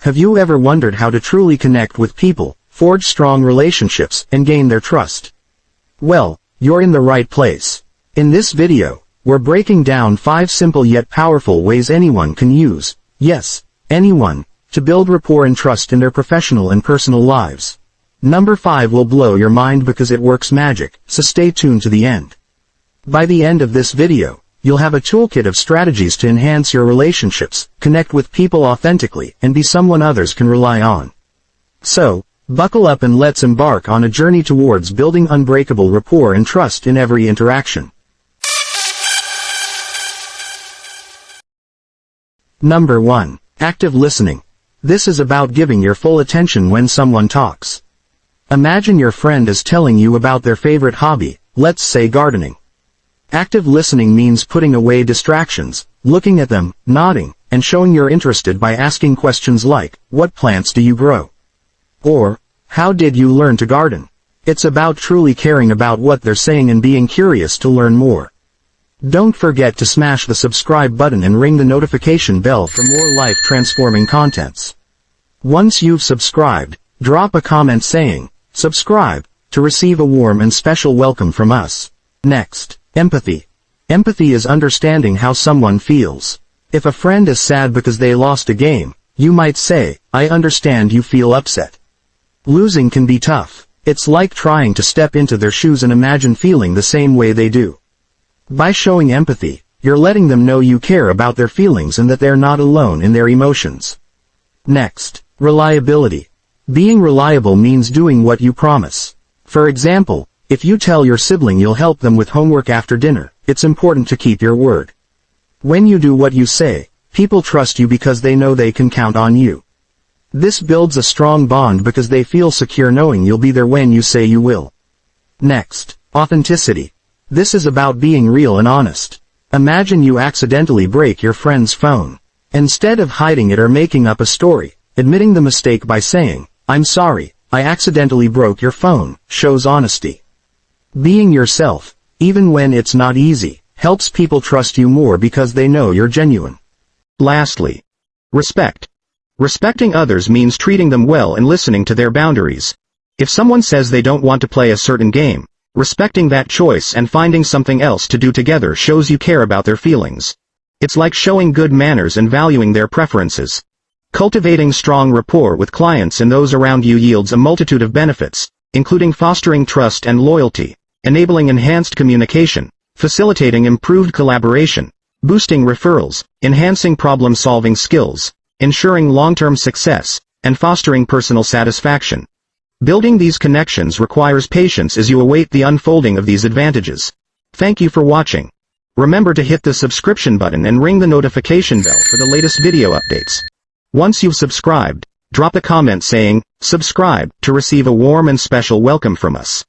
Have you ever wondered how to truly connect with people, forge strong relationships, and gain their trust? Well, you're in the right place. In this video, we're breaking down 5 simple yet powerful ways anyone can use, yes, anyone, to build rapport and trust in their professional and personal lives. Number 5 will blow your mind because it works magic, so stay tuned to the end. By the end of this video, you'll have a toolkit of strategies to enhance your relationships, connect with people authentically, and be someone others can rely on. So, buckle up and let's embark on a journey towards building unbreakable rapport and trust in every interaction. Number 1. Active listening. This is about giving your full attention when someone talks. Imagine your friend is telling you about their favorite hobby, let's say gardening. Active listening means putting away distractions, looking at them, nodding, and showing you're interested by asking questions like, what plants do you grow? Or, how did you learn to garden? It's about truly caring about what they're saying and being curious to learn more. Don't forget to smash the subscribe button and ring the notification bell for more life-transforming contents. Once you've subscribed, drop a comment saying, subscribe, to receive a warm and special welcome from us. Next. Empathy. Empathy is understanding how someone feels. If a friend is sad because they lost a game, you might say, I understand you feel upset. Losing can be tough. It's like trying to step into their shoes and imagine feeling the same way they do. By showing empathy, you're letting them know you care about their feelings and that they're not alone in their emotions. Next, reliability. Being reliable means doing what you promise. For example, if you tell your sibling you'll help them with homework after dinner, it's important to keep your word. When you do what you say, people trust you because they know they can count on you. This builds a strong bond because they feel secure knowing you'll be there when you say you will. Next, authenticity. This is about being real and honest. Imagine you accidentally break your friend's phone. Instead of hiding it or making up a story, admitting the mistake by saying, I'm sorry, I accidentally broke your phone, shows honesty. Being yourself, even when it's not easy, helps people trust you more because they know you're genuine. Lastly, respect. Respecting others means treating them well and listening to their boundaries. If someone says they don't want to play a certain game, respecting that choice and finding something else to do together shows you care about their feelings. It's like showing good manners and valuing their preferences. Cultivating strong rapport with clients and those around you yields a multitude of benefits, including fostering trust and loyalty, enabling enhanced communication, facilitating improved collaboration, boosting referrals, enhancing problem-solving skills, ensuring long-term success, and fostering personal satisfaction. Building these connections requires patience as you await the unfolding of these advantages. Thank you for watching. Remember to hit the subscription button and ring the notification bell for the latest video updates. Once you've subscribed, drop a comment saying, subscribe, to receive a warm and special welcome from us.